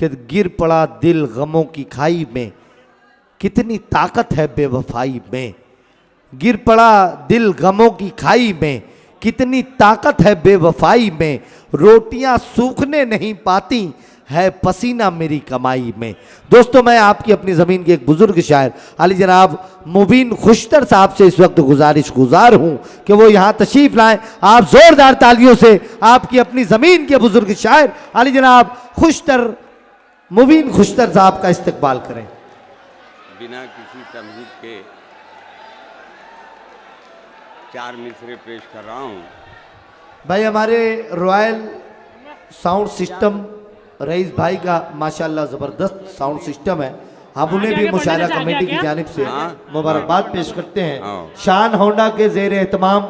कि गिर पड़ा दिल गमों की खाई में, कितनी ताकत है बेवफाई में। गिर पड़ा दिल गमों की खाई में, कितनी ताकत है बेवफाई में। रोटियां सूखने नहीं पाती है पसीना मेरी कमाई में। दोस्तों, मैं आपकी अपनी ज़मीन के एक बुजुर्ग शायर अली जनाब मुबीन खुश्तर साहब से इस वक्त गुजार हूं कि वो यहाँ तशरीफ लाएं। आप जोरदार तालियों से आपकी अपनी ज़मीन के बुजुर्ग शायर अली जनाब मुबीन खुश्तर साहब का इस्तकबाल करें। बिना किसी तमहीद के 4 मिसरे पेश कर रहा हूँ। भाई, हमारे रॉयल साउंड सिस्टम रईस भाई का माशाल्लाह ज़बरदस्त साउंड सिस्टम है। हम उन्हें भी मुशायरा कमेटी की जानिब से मुबारकबाद पेश करते हैं। शान होंडा के ज़ेर एहतमाम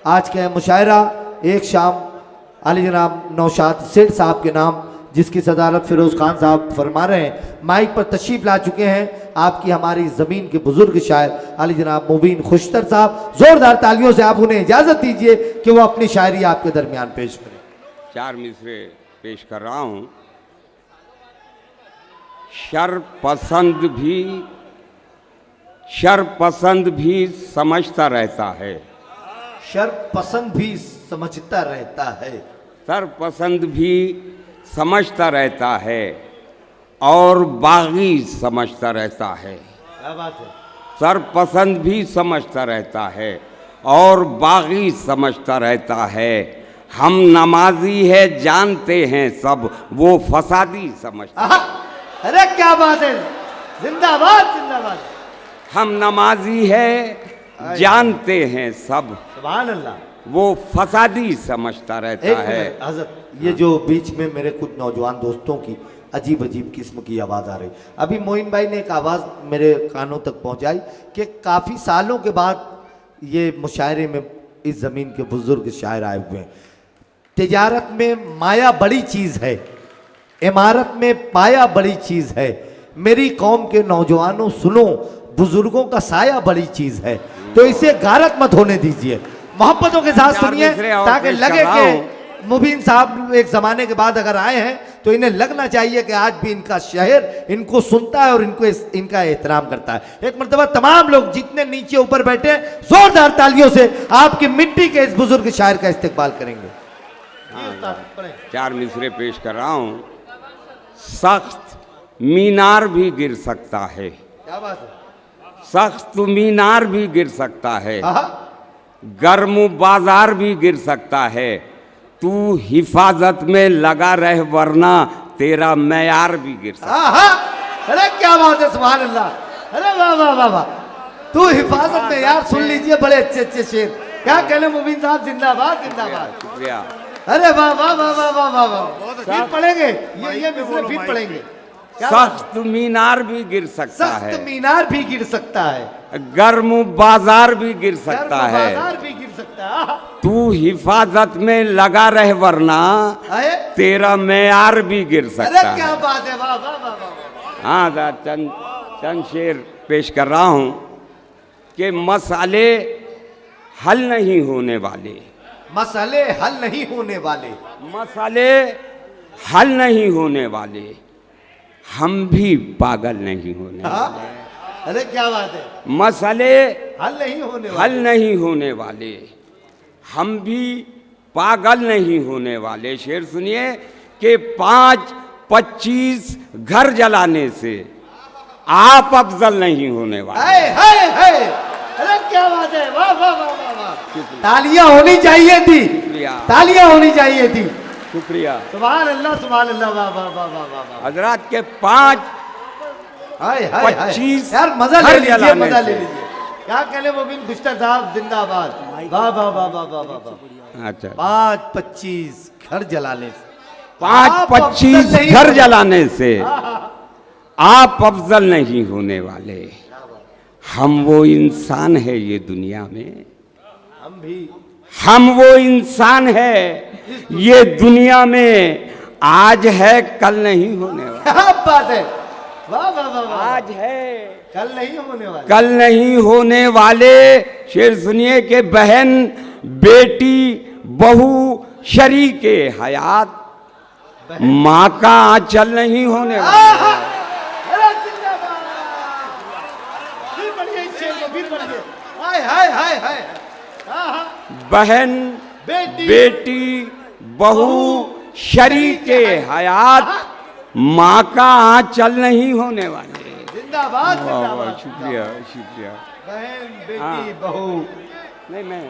आज का मुशायरा एक शाम अली जनाब नौशाद सेठ साहब के नाम, जिसकी सदारत फिरोज़ खान साहब फरमा रहे हैं, माइक पर तशरीफ़ ला चुके हैं। आपकी हमारी ज़मीन के बुजुर्ग शायर अली जनाब मुबीन खुश्तर साहब, ज़ोरदार तालियों से आप उन्हें इजाज़त दीजिए कि वो अपनी शायरी आपके दरमियान पेश करें। 4 मिसरे पेश कर रहा हूँ। शर पसंद भी समझता रहता है। शर पसंद भी समझता रहता है। शर पसंद भी समझता रहता है और बागी समझता रहता है। क्या बात है। शर पसंद भी समझता रहता है और बागी समझता रहता है। हम नमाजी है जानते हैं सब, वो फसादी समझता है। अरे क्या बात है, जिंदाबाद जिंदाबाद। हम नमाजी है जानते हैं सब, सुभान अल्लाह, वो फसादी समझता रहता है। हज़रत, ये जो बीच में मेरे कुछ नौजवान दोस्तों की अजीब अजीब किस्म की आवाज़ आ रही, अभी मोइन भाई ने एक आवाज़ मेरे कानों तक पहुंचाई कि काफ़ी सालों के बाद ये मुशायरे में इस ज़मीन के बुजुर्ग शायर आए हुए हैं। तिजारत में माया बड़ी चीज़ है, इमारत में पाया बड़ी चीज़ है। मेरी कौम के नौजवानों सुनो, बुजुर्गों का साया बड़ी चीज़ है। तो इसे गारत मत होने दीजिए, मोहब्बतों के साथ सुनिए, ताकि लगे कि मुबीन साहब एक ज़माने के बाद अगर आए हैं तो इन्हें लगना चाहिए कि आज भी इनका शहर इनको सुनता है और इनका एहतराम करता है। एक मरतबा तमाम लोग जितने नीचे ऊपर बैठे जोरदार तालियों से आपकी मिट्टी के इस बुजुर्ग शायर का इस्तकबाल करेंगे। 4 मिसरे पेश कर रहा हूँ। सख्त मीनार भी गिर सकता है। क्या बात है। सख्त मीनार भी गिर सकता है, गर्म बाजार भी गिर सकता है। तू हिफाजत में लगा रह वरना तेरा मैयार भी गिर सकता है। अरे क्या बात है, सुभान अल्लाह। अरे वाह वाह वाह वाह। तू हिफाजत में, यार सुन लीजिए, बड़े अच्छे अच्छे शेर। क्या कहने मुबीन साहब, जिंदाबाद जिंदाबाद। शुक्रिया। अरे वाह वाह वाह वाह वाह वाह वाह। फिर पढ़ेंगे ये मिसरे फिर पढ़ेंगे। सख्त मीनार भी गिर सकता है, सख्त मीनार भी गिर सकता है, गर्म बाजार भी गिर सकता है। बाजार भी गिर सकता है। तू हिफाजत में लगा रह वरना तेरा मैयार भी गिर सकता है। अरे क्या बात है, वाह वाह वाह वाह। हाँ, चंद शेर पेश कर रहा हूँ कि मसाले हल नहीं होने वाले। मसाले हल नहीं होने वाले। मसाले हल नहीं होने वाले, हम भी पागल नहीं होने वाले। अरे क्या बात है। मसाले हल नहीं होने वाले, हल नहीं होने वाले, हम भी पागल नहीं होने वाले। शेर सुनिए कि 5-25 घर जलाने से आप अफजल नहीं होने वाले। अरे क्या बात है, वाह वाह वाह वाह। तालियां होनी चाहिए थी, तालियां होनी चाहिए थी। शुक्रिया। सुभान अल्लाह सुभान अल्लाह, वाह वाह वाह वाह वाह। हजरात के 5-25 यार मजा ले लीजिए, मजा ले लीजिए। क्या कहने मुबीन खुश्तर साहब, जिंदाबाद। वाह वाह वाह वाह वाह वाह। अच्छा, 5-25 घर जलाने से, 5-25 घर जलाने से आप अफजल नहीं होने वाले। हम वो इंसान है ये दुनिया में, हम वो इंसान है ये दुनिया में, आज है कल नहीं होने वाला। क्या बात है, वाह वाह वाह। आज है कल नहीं होने वाले, कल नहीं होने वाले। शेर सुनिए कि बहन, बेटी, बहू, शरीके हयात, माँ का आंचल नहीं होने वाले। अरे जिंदाबाद, फिर बढ़िए इस शेर को, फिर बढ़िए। हाय हाय हाय हाय। हाँ हाँ। बहन बेटी बहू शरीके हयात, माँ का आंचल नहीं होने वाले। जिंदाबाद वाह वाह, जिंदाबाद। शुक्रिया शुक्रिया। बहन बेटी हाँ। बहू। नहीं मैं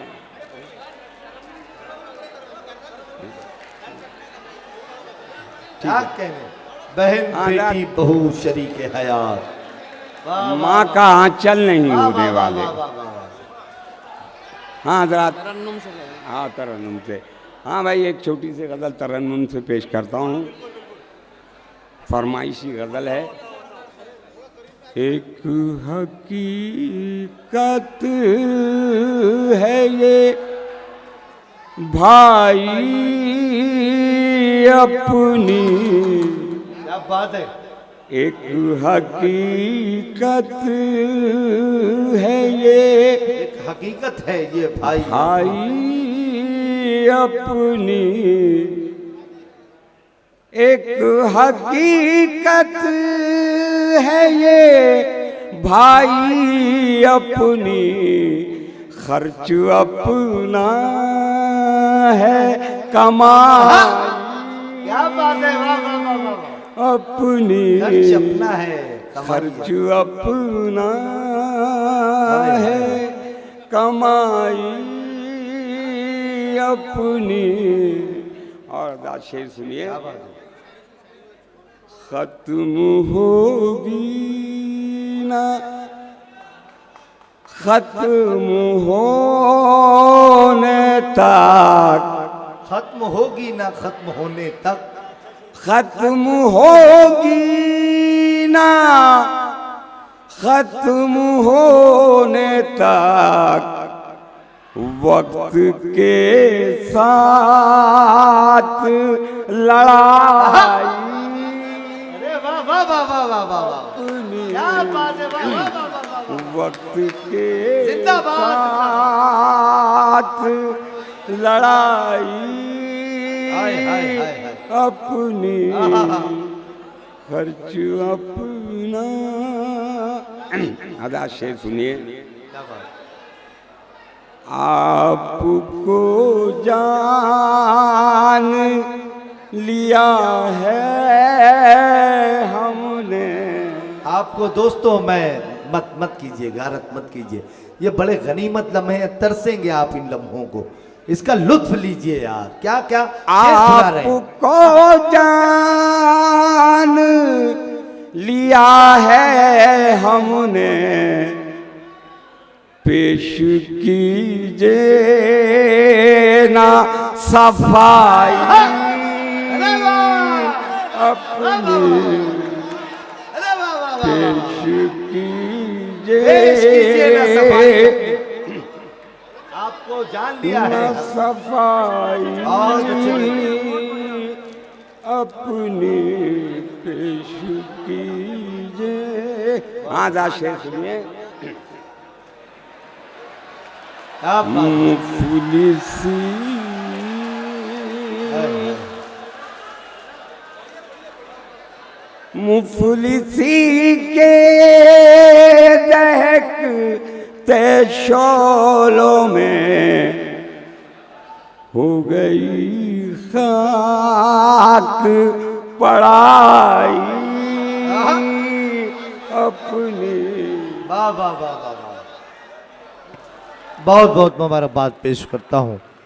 क्या कहने, बहन हाँ, बेटी बहू शरीके हयात। वाह, वाह, माँ वाह, का आंचल नहीं वाह, होने वाह, वाले। वाह, वाह, वाह, वाह। हाँ जरा हाँ तरन्नुम से। हाँ भाई, एक छोटी सी गज़ल तरन्नुम से पेश करता हूँ। फरमाइशी गज़ल है। एक हकीकत है ये भाई अपनी, क्या बात है। एक हकीकत है ये एक हकीकत है ये भाई। भाई अपनी, एक हकीकत है ये भाई अपनी, खर्च अपना है कमाई क्या बात है। वाह वाह वाह वाह वाह। अपनी, खर्च अपना है खर्च अपना है कमाई अपनी। और दाद शेर सुनिए। खत्म होगी ना, खत्म होने तक, खत्म होगी ना खत्म होने तक, खत्म होगी ना खत्म होने तक, वक्त के साथ लड़ाई अरे वाह वाह वाह वाह वाह वाह वाह। क्या बात है। वाह वाह वाह वाह वाह। वक्त के जिंदाबाद। साथ लड़ाई हाय हाय हाय हाय। अपनी, आहा। खर्च अपना। अदा शेर सुनिए। क्या बात। आपको जान लिया है हमने। आपको दोस्तों, मैं मत कीजिए, गारत मत कीजिए। ये बड़े गनीमत लम्हे हैं, तरसेंगे आप इन लम्हों को। इसका लुत्फ लीजिए यार। क्या क्या शेर सुना रहे हैं। आपको जान लिया है हमने, पेश कीजिए ना सफाई अरे वाह। अपनी, अरे वाह वाह वाह। पेश पेश कीजिए ना सफाई। कीजिए आपको जान लिया ना है। सफाई बहुत अच्छे। अपनी, पेश कीजिए। हाँ जा शेर सुनिए। क्या बात है। मुफलिसी मुफलिसी के दहकते शोलों में हो गई खाक पढ़ाई अपनी। वाह वाह वाह वाह वाह। बहुत बहुत मुबारकबाद पेश करता हूँ